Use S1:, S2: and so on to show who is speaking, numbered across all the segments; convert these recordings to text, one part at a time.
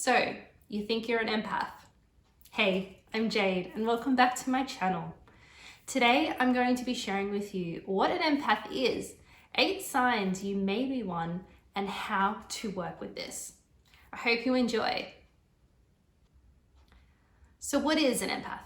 S1: So, you think you're an empath? Hey, I'm Jade and welcome back to my channel. Today, I'm going to be sharing with you what an empath is, 8 signs you may be one, and how to work with this. I hope you enjoy. So what is an empath?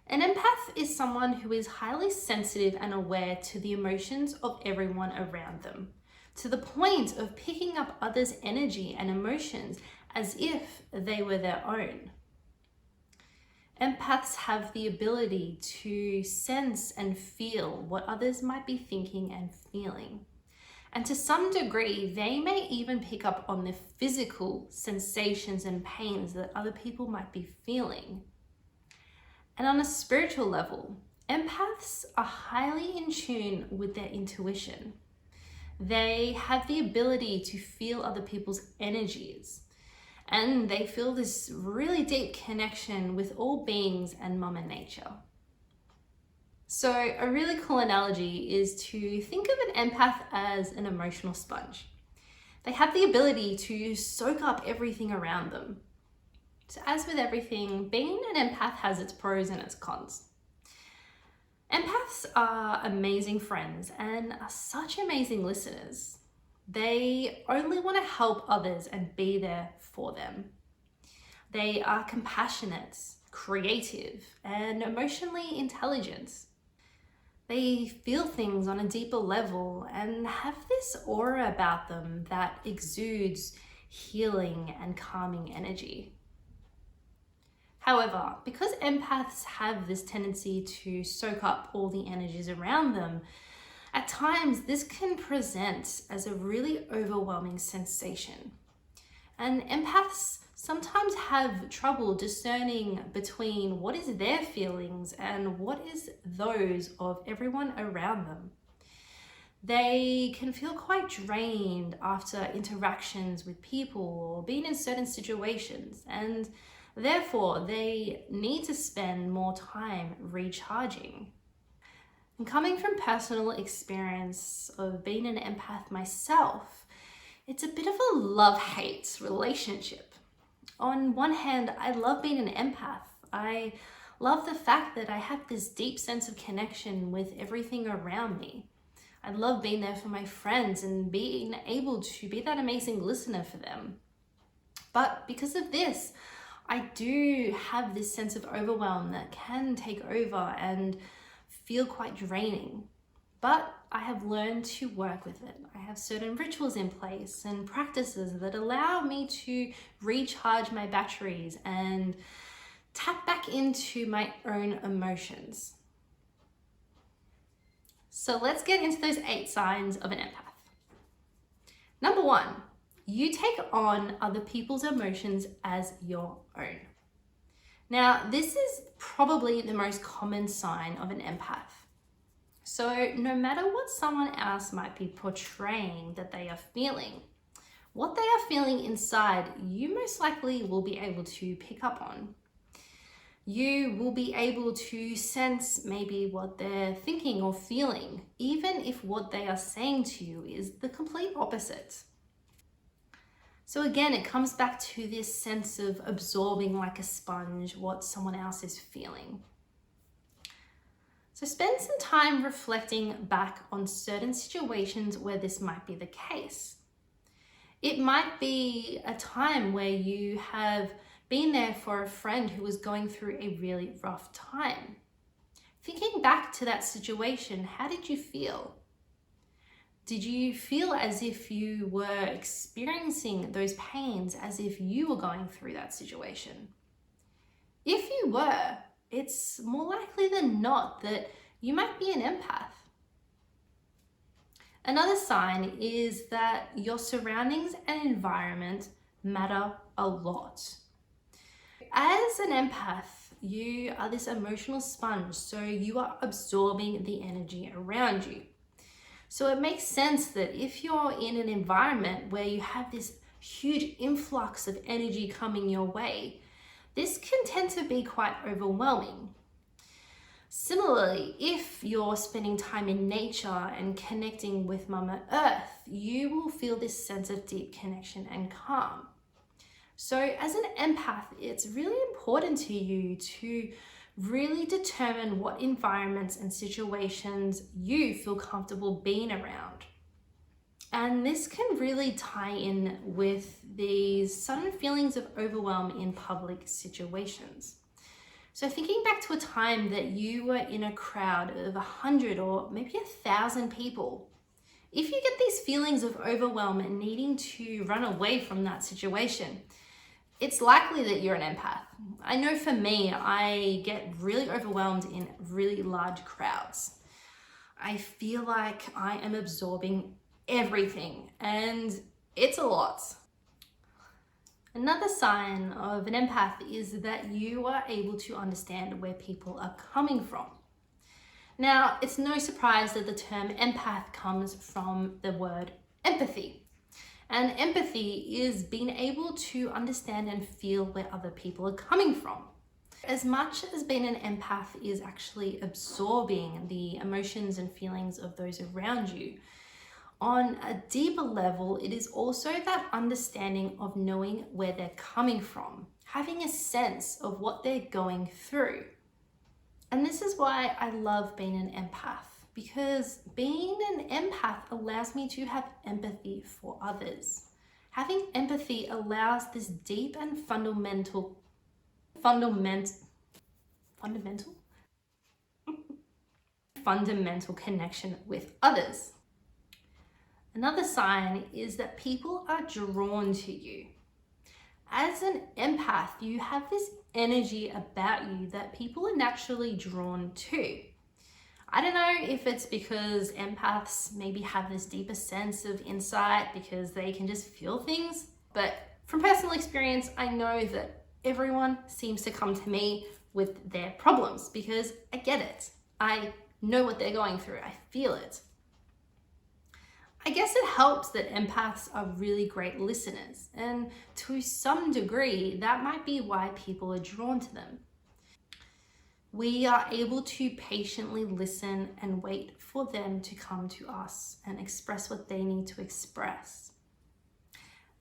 S1: An empath is someone who is highly sensitive and aware to the emotions of everyone around them, to the point of picking up others' energy and emotions as if they were their own. Empaths have the ability to sense and feel what others might be thinking and feeling. And to some degree, they may even pick up on the physical sensations and pains that other people might be feeling. And on a spiritual level, empaths are highly in tune with their intuition. They have the ability to feel other people's energies, and they feel this really deep connection with all beings and Mother Nature. So a really cool analogy is to think of an empath as an emotional sponge. They have the ability to soak up everything around them. So as with everything, being an empath has its pros and its cons. Empaths are amazing friends and are such amazing listeners. They only want to help others and be there for them. They are compassionate, creative, and emotionally intelligent. They feel things on a deeper level and have this aura about them that exudes healing and calming energy. However, because empaths have this tendency to soak up all the energies around them, at times this can present as a really overwhelming sensation. And empaths sometimes have trouble discerning between what is their feelings and what is those of everyone around them. They can feel quite drained after interactions with people or being in certain situations, and therefore they need to spend more time recharging. And coming from personal experience of being an empath myself, it's a bit of a love-hate relationship. On one hand, I love being an empath. I love the fact that I have this deep sense of connection with everything around me. I love being there for my friends and being able to be that amazing listener for them. But because of this, I do have this sense of overwhelm that can take over and feel quite draining. But I have learned to work with it. I have certain rituals in place and practices that allow me to recharge my batteries and tap back into my own emotions. So let's get into those 8 signs of an empath. Number 1, you take on other people's emotions as your own. Now, this is probably the most common sign of an empath. So no matter what someone else might be portraying that they are feeling, what they are feeling inside, you most likely will be able to pick up on. You will be able to sense maybe what they're thinking or feeling, even if what they are saying to you is the complete opposite. So again, it comes back to this sense of absorbing like a sponge what someone else is feeling. So spend some time reflecting back on certain situations where this might be the case. It might be a time where you have been there for a friend who was going through a really rough time. Thinking back to that situation, how did you feel? Did you feel as if you were experiencing those pains as if you were going through that situation? If you were, it's more likely than not that you might be an empath. Another sign is that your surroundings and environment matter a lot. As an empath, you are this emotional sponge, so you are absorbing the energy around you. So it makes sense that if you're in an environment where you have this huge influx of energy coming your way, this can tend to be quite overwhelming. Similarly, if you're spending time in nature and connecting with Mama Earth, you will feel this sense of deep connection and calm. So as an empath, it's really important to you to really determine what environments and situations you feel comfortable being around. And this can really tie in with these sudden feelings of overwhelm in public situations. So thinking back to a time that you were in a crowd of 100 or maybe 1,000 people, if you get these feelings of overwhelm and needing to run away from that situation, it's likely that you're an empath. I know for me, I get really overwhelmed in really large crowds. I feel like I am absorbing everything, and it's a lot. Another sign of an empath is that you are able to understand where people are coming from. Now, it's no surprise that the term empath comes from the word empathy. And empathy is being able to understand and feel where other people are coming from. As much as being an empath is actually absorbing the emotions and feelings of those around you, on a deeper level, it is also that understanding of knowing where they're coming from, having a sense of what they're going through. And this is why I love being an empath, because being an empath allows me to have empathy for others. Having empathy allows this deep and fundamental connection with others. Another sign is that people are drawn to you. As an empath, you have this energy about you that people are naturally drawn to. I don't know if it's because empaths maybe have this deeper sense of insight because they can just feel things, but from personal experience, I know that everyone seems to come to me with their problems because I get it. I know what they're going through. I feel it. I guess it helps that empaths are really great listeners, and to some degree, that might be why people are drawn to them. We are able to patiently listen and wait for them to come to us and express what they need to express.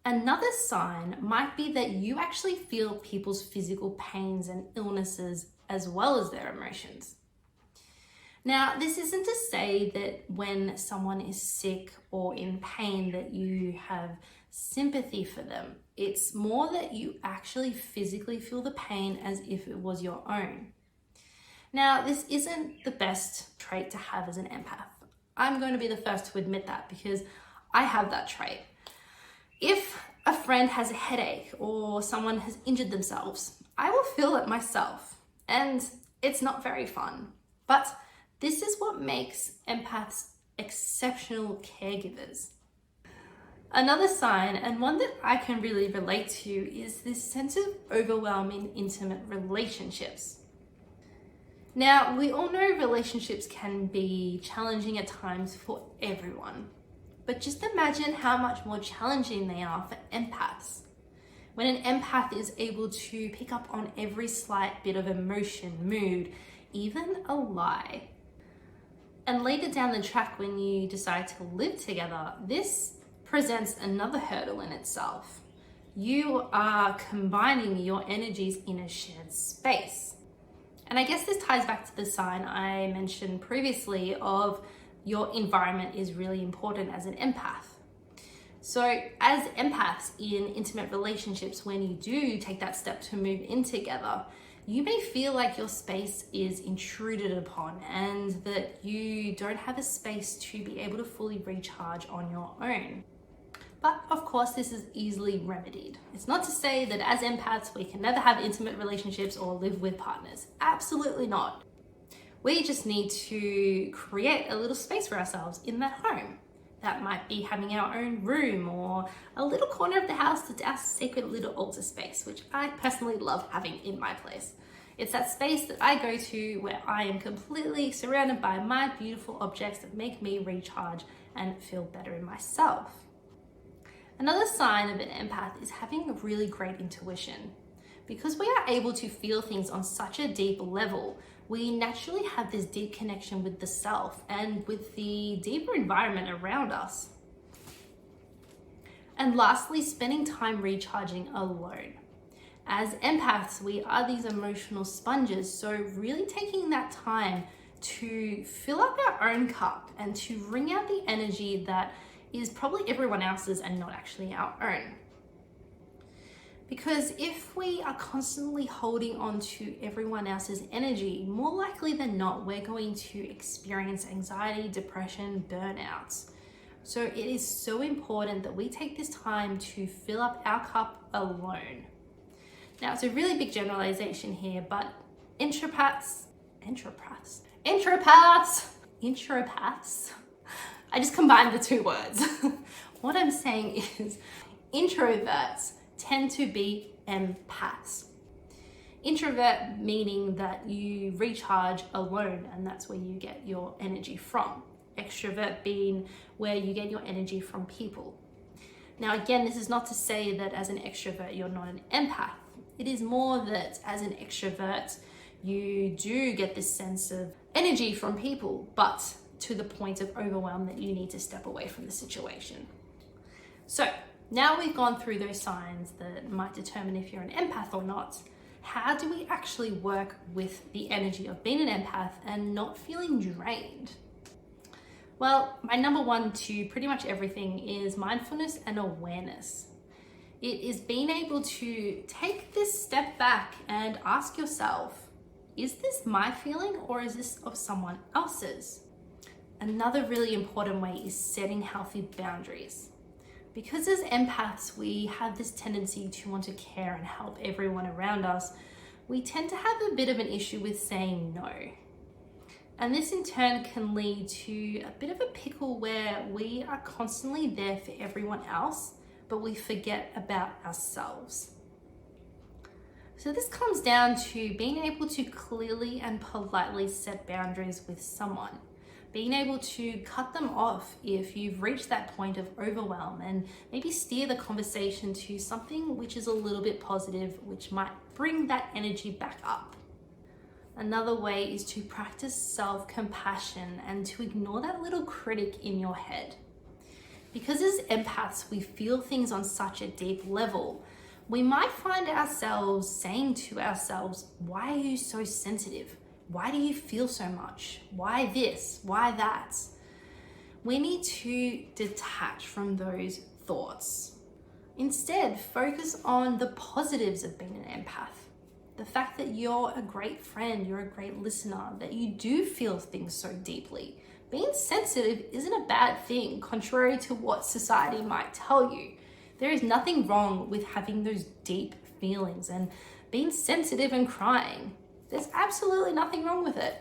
S1: Another sign might be that you actually feel people's physical pains and illnesses as well as their emotions. Now, this isn't to say that when someone is sick or in pain that you have sympathy for them. It's more that you actually physically feel the pain as if it was your own. Now, this isn't the best trait to have as an empath. I'm going to be the first to admit that because I have that trait. If a friend has a headache or someone has injured themselves, I will feel it myself, and it's not very fun. But this is what makes empaths exceptional caregivers. Another sign, and one that I can really relate to, is this sense of overwhelm in intimate relationships. Now, we all know relationships can be challenging at times for everyone, but just imagine how much more challenging they are for empaths. When an empath is able to pick up on every slight bit of emotion, mood, even a lie. And later down the track, when you decide to live together, this presents another hurdle in itself. You are combining your energies in a shared space. And I guess this ties back to the sign I mentioned previously of your environment is really important as an empath. So as empaths in intimate relationships, when you do take that step to move in together, you may feel like your space is intruded upon and that you don't have a space to be able to fully recharge on your own. But of course, this is easily remedied. It's not to say that as empaths, we can never have intimate relationships or live with partners. Absolutely not. We just need to create a little space for ourselves in that home. That might be having our own room or a little corner of the house that's our sacred little altar space, which I personally love having in my place. It's that space that I go to where I am completely surrounded by my beautiful objects that make me recharge and feel better in myself. Another sign of an empath is having a really great intuition. Because we are able to feel things on such a deep level, we naturally have this deep connection with the self and with the deeper environment around us. And lastly, spending time recharging alone. As empaths, we are these emotional sponges, so really taking that time to fill up our own cup and to wring out the energy that is probably everyone else's and not actually our own. Because if we are constantly holding on to everyone else's energy, more likely than not, we're going to experience anxiety, depression, burnouts. So it is so important that we take this time to fill up our cup alone. Now, it's a really big generalization here, but intropaths, I just combined the two words. What I'm saying is introverts tend to be empaths. Introvert meaning that you recharge alone and that's where you get your energy from. Extrovert being where you get your energy from people. Now again, this is not to say that as an extrovert you're not an empath. It is more that as an extrovert you do get this sense of energy from people, but to the point of overwhelm that you need to step away from the situation. So now we've gone through those signs that might determine if you're an empath or not. How do we actually work with the energy of being an empath and not feeling drained? Well, my number one to pretty much everything is mindfulness and awareness. It is being able to take this step back and ask yourself, is this my feeling or is this of someone else's? Another really important way is setting healthy boundaries. Because as empaths, we have this tendency to want to care and help everyone around us, we tend to have a bit of an issue with saying no. And this in turn can lead to a bit of a pickle where we are constantly there for everyone else, but we forget about ourselves. So this comes down to being able to clearly and politely set boundaries with someone. Being able to cut them off if you've reached that point of overwhelm and maybe steer the conversation to something which is a little bit positive, which might bring that energy back up. Another way is to practice self-compassion and to ignore that little critic in your head. Because as empaths, we feel things on such a deep level, we might find ourselves saying to ourselves, why are you so sensitive? Why do you feel so much? Why this? Why that? We need to detach from those thoughts. Instead, focus on the positives of being an empath. The fact that you're a great friend, you're a great listener, that you do feel things so deeply. Being sensitive isn't a bad thing, contrary to what society might tell you. There is nothing wrong with having those deep feelings and being sensitive and crying. There's absolutely nothing wrong with it.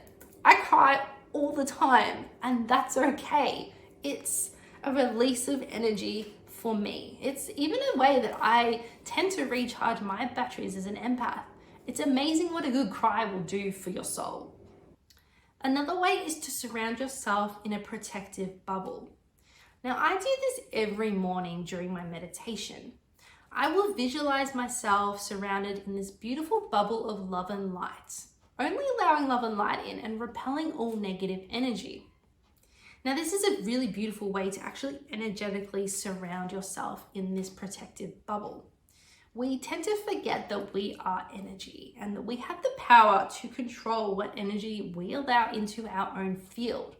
S1: I cry all the time and that's okay. It's a release of energy for me. It's even a way that I tend to recharge my batteries as an empath. It's amazing what a good cry will do for your soul. Another way is to surround yourself in a protective bubble. Now, I do this every morning during my meditation. I will visualize myself surrounded in this beautiful bubble of love and light, only allowing love and light in and repelling all negative energy. Now, this is a really beautiful way to actually energetically surround yourself in this protective bubble. We tend to forget that we are energy and that we have the power to control what energy we allow into our own field.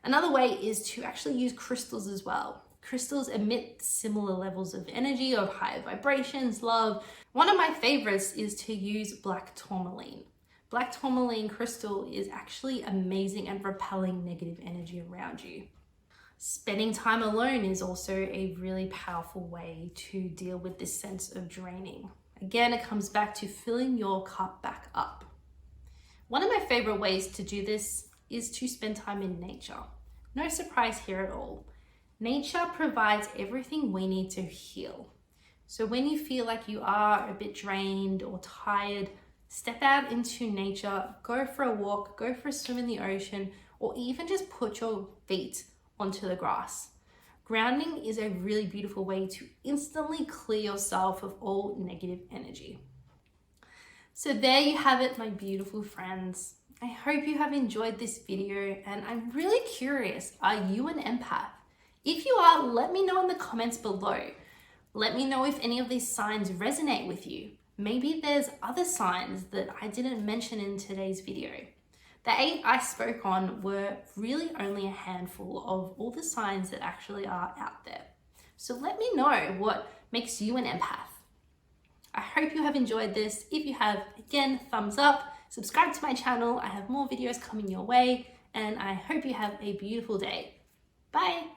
S1: Another way is to actually use crystals as well. Crystals emit similar levels of energy, of higher vibrations, love. One of my favorites is to use black tourmaline. Black tourmaline crystal is actually amazing at repelling negative energy around you. Spending time alone is also a really powerful way to deal with this sense of draining. Again, it comes back to filling your cup back up. One of my favorite ways to do this is to spend time in nature. No surprise here at all. Nature provides everything we need to heal. So when you feel like you are a bit drained or tired, step out into nature, go for a walk, go for a swim in the ocean, or even just put your feet onto the grass. Grounding is a really beautiful way to instantly clear yourself of all negative energy. So there you have it, my beautiful friends. I hope you have enjoyed this video and I'm really curious, are you an empath? If you are, let me know in the comments below. Let me know if any of these signs resonate with you. Maybe there's other signs that I didn't mention in today's video. The 8 I spoke on were really only a handful of all the signs that actually are out there. So let me know what makes you an empath. I hope you have enjoyed this. If you have, again, thumbs up, subscribe to my channel. I have more videos coming your way, and I hope you have a beautiful day. Bye.